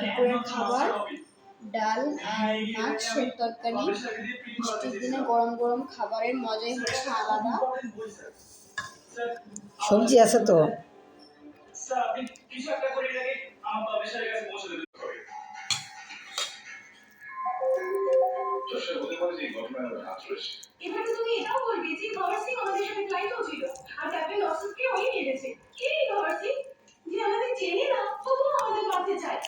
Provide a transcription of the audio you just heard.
দুপুরের খাবার ডাল আর মাছের তরকারি। বৃষ্টির দিনে গরম গরম খাবারের মজাই হচ্ছে আলাদা। সবজি আছে তো। এভাবে তুমি এটাও বলবে যে গওহর সিং আমাদের সাথে ফ্লাইটেও ছিল আর ক্যাপ্টেন অসুফকে ওই নিয়ে গেছে। কে গওহর সিং যে আমাদের চেনে না তবুও আমাদের মারতে চায়?